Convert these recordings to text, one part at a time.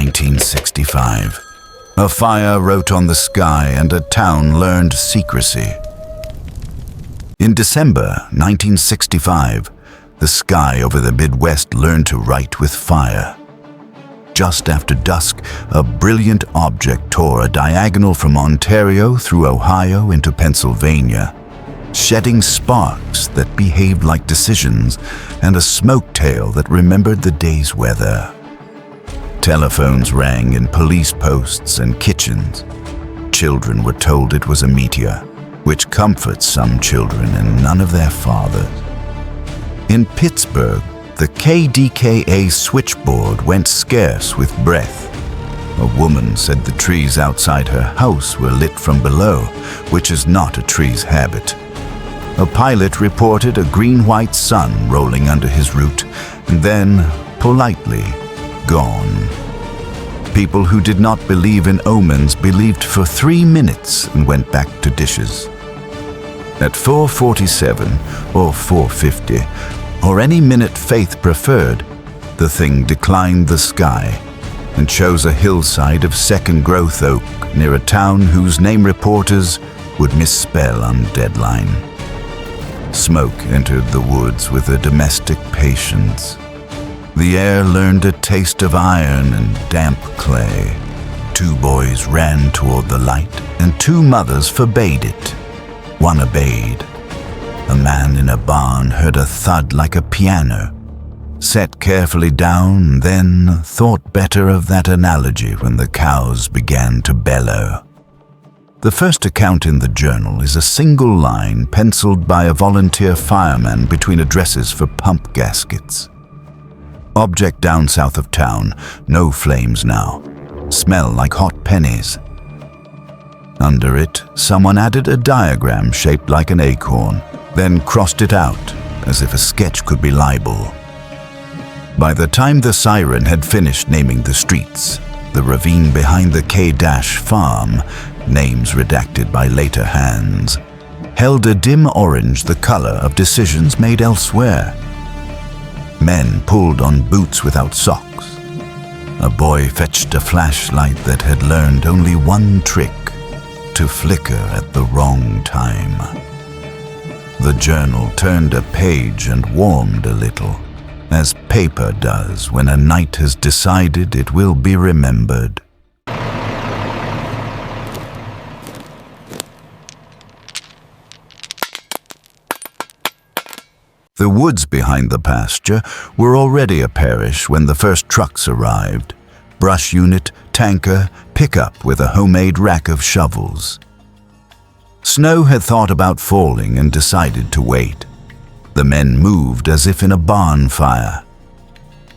1965. A fire wrote on the sky and a town learned secrecy. In December 1965, the sky over the Midwest learned to write with fire. Just after dusk, a brilliant object tore a diagonal from Ontario through Ohio into Pennsylvania, shedding sparks that behaved like decisions and a smoke tail that remembered the day's weather. Telephones rang in police posts and kitchens. Children were told it was a meteor, which comforts some children and none of their fathers. In Pittsburgh, the KDKA switchboard went scarce with breath. A woman said the trees outside her house were lit from below, which is not a tree's habit. A pilot reported a green-white sun rolling under his route, and then, politely, gone. People who did not believe in omens believed for 3 minutes and went back to dishes. At 4:47 or 4:50, or any minute faith preferred, the thing declined the sky and chose a hillside of second-growth oak near a town whose name reporters would misspell on deadline. Smoke entered the woods with a domestic patience. The air learned a taste of iron and damp clay. 2 boys ran toward the light, and 2 mothers forbade it. One obeyed. A man in a barn heard a thud like a piano, sat carefully down, then thought better of that analogy when the cows began to bellow. The first account in the journal is a single line penciled by a volunteer fireman between addresses for pump gaskets. Object down south of town, no flames now, smell like hot pennies. Under it, someone added a diagram shaped like an acorn, then crossed it out as if a sketch could be libel. By the time the siren had finished naming the streets, the ravine behind the K-farm, names redacted by later hands, held a dim orange the color of decisions made elsewhere. Men pulled on boots without socks. A boy fetched a flashlight that had learned only one trick: to flicker at the wrong time. The journal turned a page and warmed a little, as paper does when a night has decided it will be remembered. The woods behind the pasture were already a parish when the first trucks arrived. Brush unit, tanker, pickup with a homemade rack of shovels. Snow had thought about falling and decided to wait. The men moved as if in a barn fire.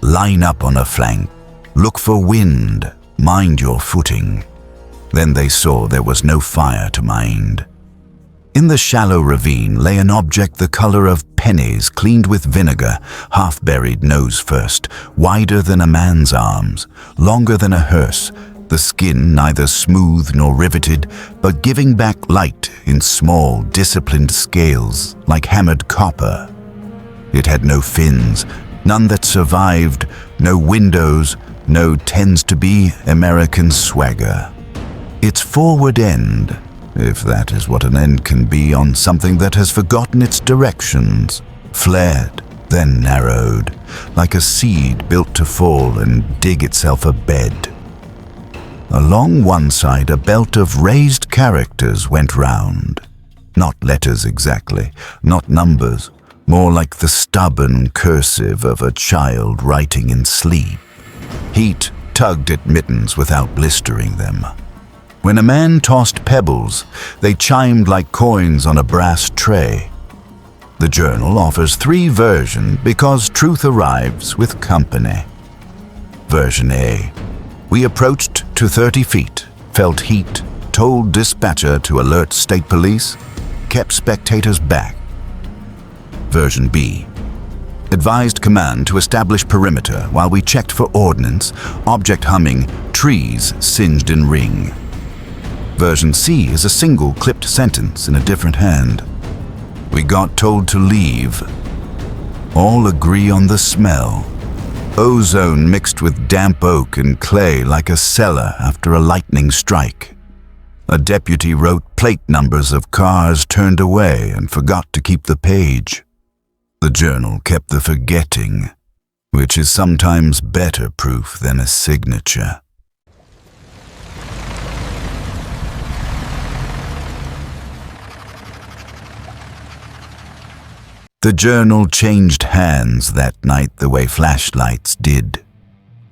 Line up on a flank, look for wind, mind your footing. Then they saw there was no fire to mind. In the shallow ravine lay an object the color of pennies cleaned with vinegar, half buried nose first, wider than a man's arms, longer than a hearse, the skin neither smooth nor riveted, but giving back light in small, disciplined scales like hammered copper. It had no fins, none that survived, no windows, no tends-to-be American swagger. Its forward end, if that is what an end can be on something that has forgotten its directions, flared, then narrowed, like a seed built to fall and dig itself a bed. Along one side, a belt of raised characters went round. Not letters exactly, not numbers, more like the stubborn cursive of a child writing in sleep. Heat tugged at mittens without blistering them. When a man tossed pebbles, they chimed like coins on a brass tray. The journal offers 3 versions because truth arrives with company. Version A. We approached to 30 feet, felt heat, told dispatcher to alert state police, kept spectators back. Version B. Advised command to establish perimeter while we checked for ordnance, object humming, trees singed in ring. Version C is a single clipped sentence in a different hand. We got told to leave. All agree on the smell. ozone mixed with damp oak and clay like a cellar after a lightning strike. A deputy wrote plate numbers of cars turned away and forgot to keep the page. The journal kept the forgetting, which is sometimes better proof than a signature. The journal changed hands that night the way flashlights did.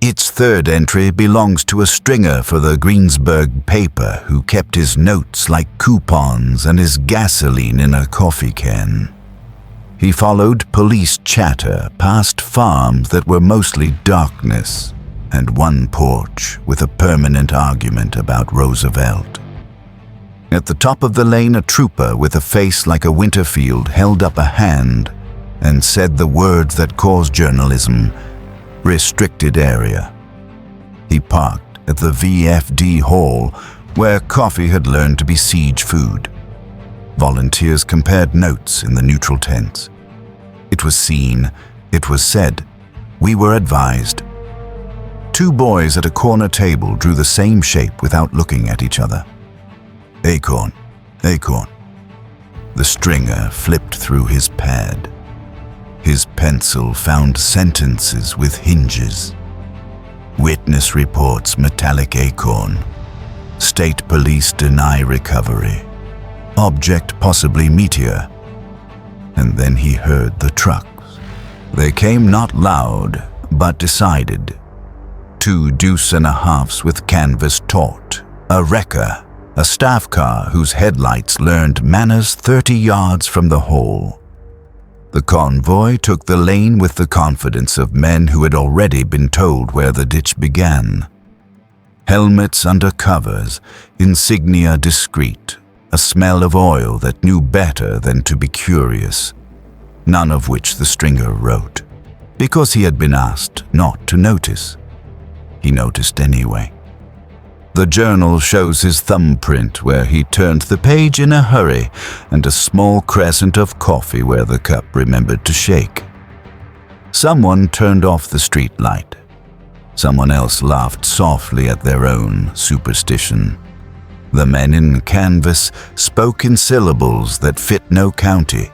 Its third entry belongs to a stringer for the Greensburg paper who kept his notes like coupons and his gasoline in a coffee can. He followed police chatter past farms that were mostly darkness and one porch with a permanent argument about Roosevelt. At the top of the lane, a trooper with a face like a winter field held up a hand and said the words that cause journalism: restricted area. He parked at the VFD hall where coffee had learned to be siege food. Volunteers compared notes in the neutral tents. It was seen, it was said, we were advised. Two boys at a corner table drew the same shape without looking at each other. Acorn, acorn. The stringer flipped through his pad. His pencil found sentences with hinges. Witness reports metallic acorn. State police deny recovery. Object possibly meteor. And then he heard the trucks. They came not loud, but decided. 2 deuce-and-a-halfs with canvas taut. A wrecker. A staff car whose headlights learned manners 30 yards from the hole. The convoy took the lane with the confidence of men who had already been told where the ditch began. Helmets under covers, insignia discreet, a smell of oil that knew better than to be curious, none of which the stringer wrote, because he had been asked not to notice. He noticed anyway. The journal shows his thumbprint where he turned the page in a hurry and a small crescent of coffee where the cup remembered to shake. Someone turned off the street light. Someone else laughed softly at their own superstition. The men in canvas spoke in syllables that fit no county.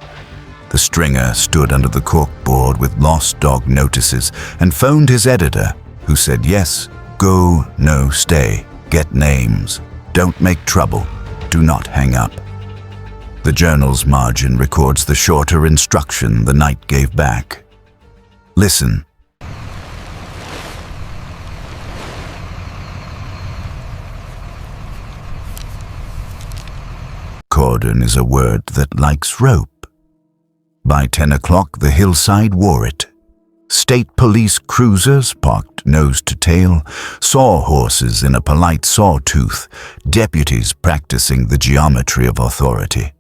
The stringer stood under the corkboard with lost dog notices and phoned his editor, who said yes, go, no, stay. Get names. Don't make trouble. Do not hang up. The journal's margin records the shorter instruction the night gave back. Listen. Cordon is a word that likes rope. By 10 o'clock, the hillside wore it. State police cruisers parked nose to tail, sawhorses in a polite sawtooth, deputies practicing the geometry of authority.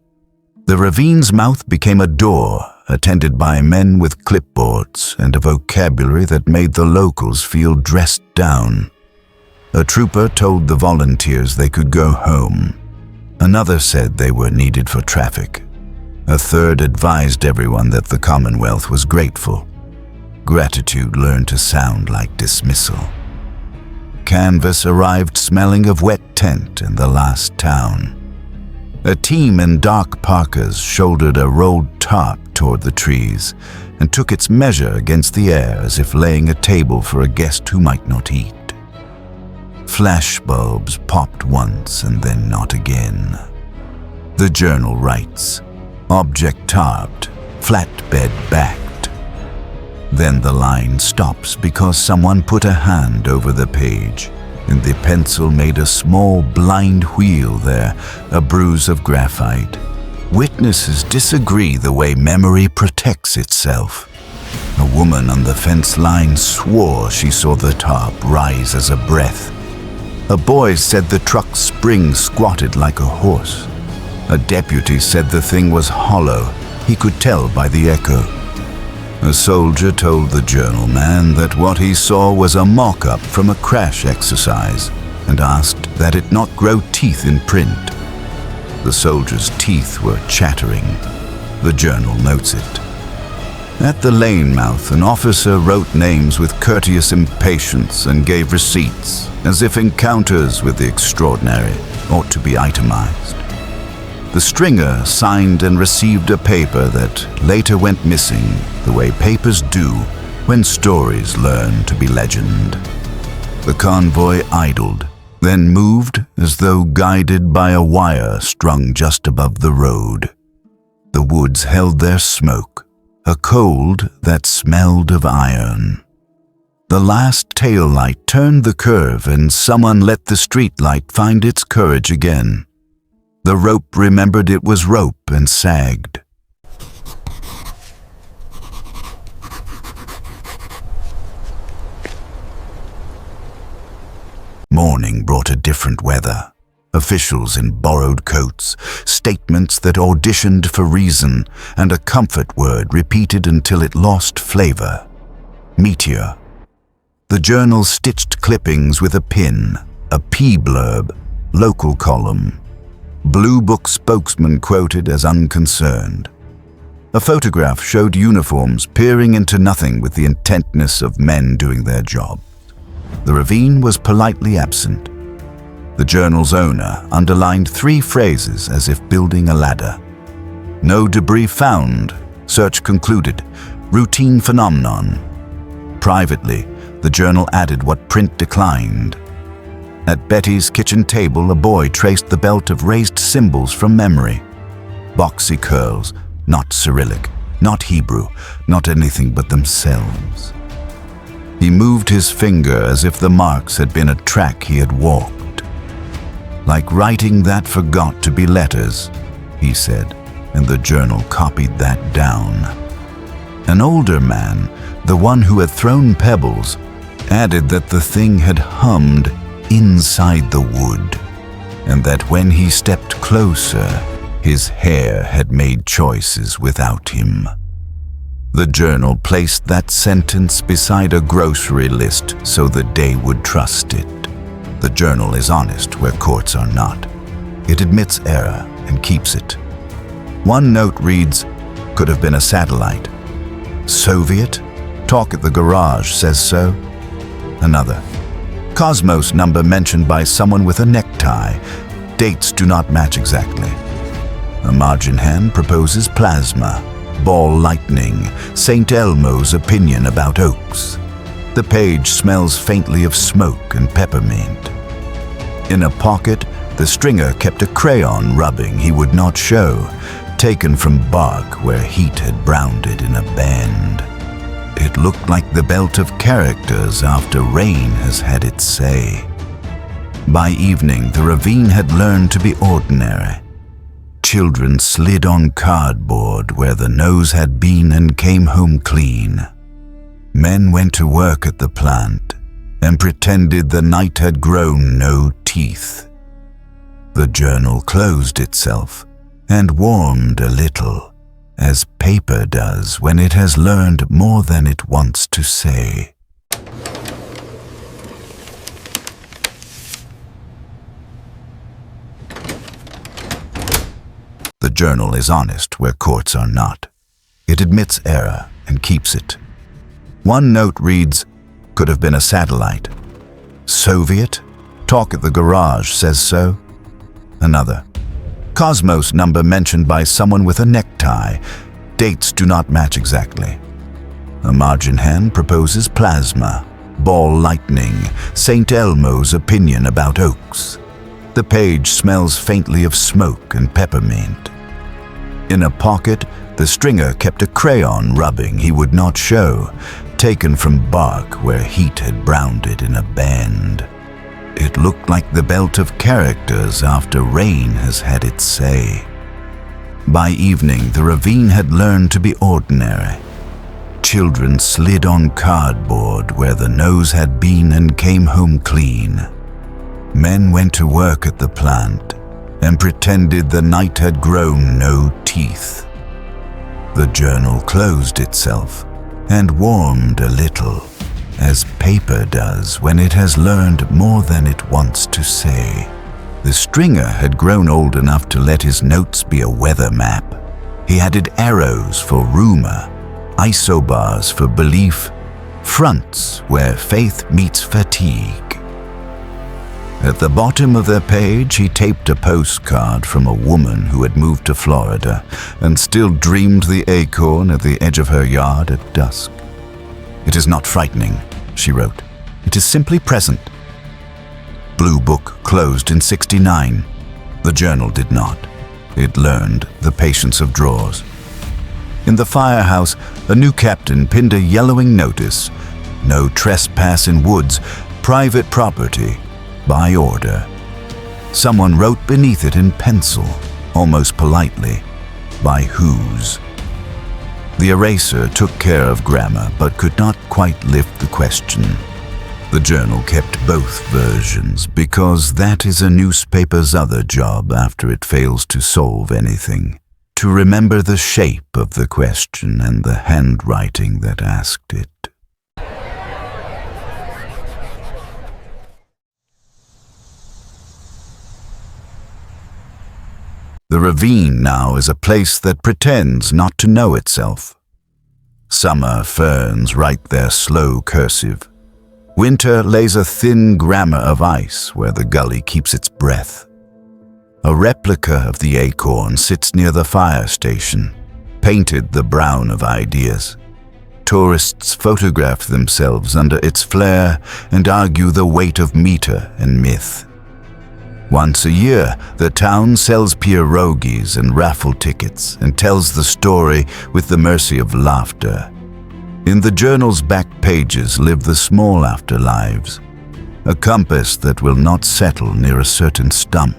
The ravine's mouth became a door, attended by men with clipboards and a vocabulary that made the locals feel dressed down. A trooper told the volunteers they could go home. Another said they were needed for traffic. A third advised everyone that the Commonwealth was grateful. Gratitude learned to sound like dismissal. Canvas arrived smelling of wet tent in the last town. A team in dark parkas shouldered a rolled tarp toward the trees and took its measure against the air as if laying a table for a guest who might not eat. Flash bulbs popped once and then not again. The journal writes, object tarped, flatbed backed. Then the line stops because someone put a hand over the page, and the pencil made a small blind wheel there, a bruise of graphite. Witnesses disagree the way memory protects itself. A woman on the fence line swore she saw the tarp rise as a breath. A boy said the truck's spring squatted like a horse. A deputy said the thing was hollow. He could tell by the echo. A soldier told the journal man that what he saw was a mock-up from a crash exercise and asked that it not grow teeth in print. The soldier's teeth were chattering. The journal notes it. At the lane mouth, an officer wrote names with courteous impatience and gave receipts, as if encounters with the extraordinary ought to be itemized. The stringer signed and received a paper that later went missing, the way papers do when stories learn to be legend. The convoy idled, then moved as though guided by a wire strung just above the road. The woods held their smoke, a cold that smelled of iron. The last tail light turned the curve and someone let the street light find its courage again. The rope remembered it was rope and sagged. Morning brought a different weather. Officials in borrowed coats, statements that auditioned for reason, and a comfort word repeated until it lost flavor. Meteor. The journal stitched clippings with a pin, a P blurb, local column. Blue Book spokesman quoted as unconcerned. A photograph showed uniforms peering into nothing with the intentness of men doing their job. The ravine was politely absent. The journal's owner underlined 3 phrases as if building a ladder. No debris found, search concluded, routine phenomenon. Privately, the journal added what print declined. At Betty's kitchen table, a boy traced the belt of raised symbols from memory. Boxy curls, not Cyrillic, not Hebrew, not anything but themselves. He moved his finger as if the marks had been a track he had walked. Like writing that forgot to be letters, he said, and the journal copied that down. An older man, the one who had thrown pebbles, added that the thing had hummed inside the wood, and that when he stepped closer, his hair had made choices without him. The journal placed that sentence beside a grocery list so the day would trust it. The journal is honest where courts are not. It admits error and keeps it. One note reads, could have been a satellite. Soviet? Talk at the garage says so. Another. Cosmos number mentioned by someone with a necktie. Dates do not match exactly. A margin hand proposes plasma. Ball lightning. St. Elmo's opinion about oaks. The page smells faintly of smoke and peppermint. In a pocket, the stringer kept a crayon rubbing he would not show, taken from bark where heat had browned it in a band. It looked like the belt of characters after rain has had its say. By evening, the ravine had learned to be ordinary. Children slid on cardboard where the nose had been and came home clean. Men went to work at the plant and pretended the night had grown no teeth. The journal closed itself and warmed a little, as paper does when it has learned more than it wants to say. The journal is honest where courts are not. It admits error and keeps it. One note reads, could have been a satellite. Soviet? Talk at the garage says so. Another. Cosmos number mentioned by someone with a necktie. Dates do not match exactly. A margin hand proposes plasma. Ball lightning. St. Elmo's opinion about oaks. The page smells faintly of smoke and peppermint. In a pocket, the stringer kept a crayon rubbing he would not show, taken from bark where heat had browned it in a band. It looked like the belt of characters after rain has had its say. By evening, the ravine had learned to be ordinary. Children slid on cardboard where the nose had been and came home clean. Men went to work at the plant and pretended the night had grown no teeth. The journal closed itself and warmed a little, as paper does when it has learned more than it wants to say. The stringer had grown old enough to let his notes be a weather map. He added arrows for rumor, isobars for belief, fronts where faith meets fatigue. At the bottom of their page, he taped a postcard from a woman who had moved to Florida and still dreamed the acorn at the edge of her yard at dusk. "It is not frightening," she wrote. "It is simply present." Blue Book closed in '69. The journal did not. It learned the patience of drawers. In the firehouse, a new captain pinned a yellowing notice: "No trespass in woods, private property, by order." Someone wrote beneath it in pencil, almost politely, "By whose?" The eraser took care of grammar, but could not quite lift the question. The journal kept both versions because that is a newspaper's other job after it fails to solve anything: to remember the shape of the question and the handwriting that asked it. The ravine now is a place that pretends not to know itself. Summer ferns write their slow cursive. Winter lays a thin grammar of ice where the gully keeps its breath. A replica of the acorn sits near the fire station, painted the brown of ideas. Tourists photograph themselves under its flare and argue the weight of meter and myth. Once a year, the town sells pierogies and raffle tickets and tells the story with the mercy of laughter. In the journal's back pages live the small afterlives: a compass that will not settle near a certain stump,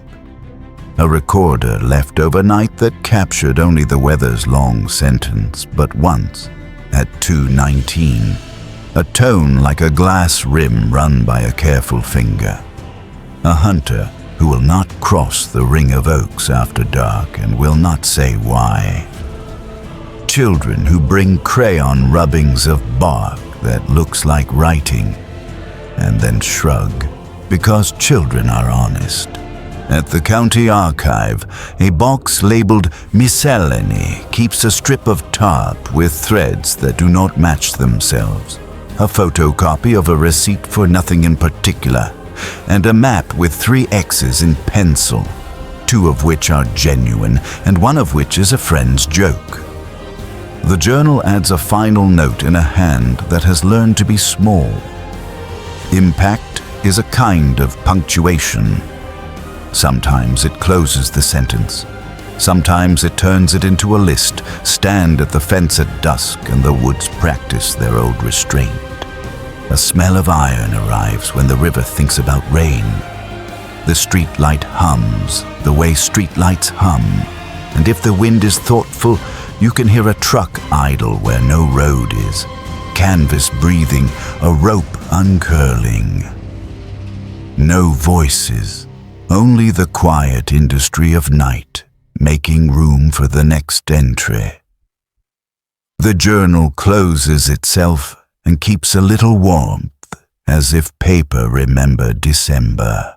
a recorder left overnight that captured only the weather's long sentence but once, at 2:19, a tone like a glass rim run by a careful finger, a hunter who will not cross the ring of oaks after dark and will not say why. Children who bring crayon rubbings of bark that looks like writing and then shrug because children are honest. At the county archive, a box labeled Miscellany keeps a strip of tarp with threads that do not match themselves, a photocopy of a receipt for nothing in particular, and a map with 3 X's in pencil, 2 of which are genuine and 1 of which is a friend's joke. The journal adds a final note in a hand that has learned to be small. Impact is a kind of punctuation. Sometimes it closes the sentence. Sometimes it turns it into a list: stand at the fence at dusk and the woods practice their old restraint. A smell of iron arrives when the river thinks about rain. The streetlight hums the way streetlights hum, and if the wind is thoughtful, you can hear a truck idle where no road is, canvas breathing, a rope uncurling. No voices, only the quiet industry of night, making room for the next entry. The journal closes itself and keeps a little warmth, as if paper remembered December.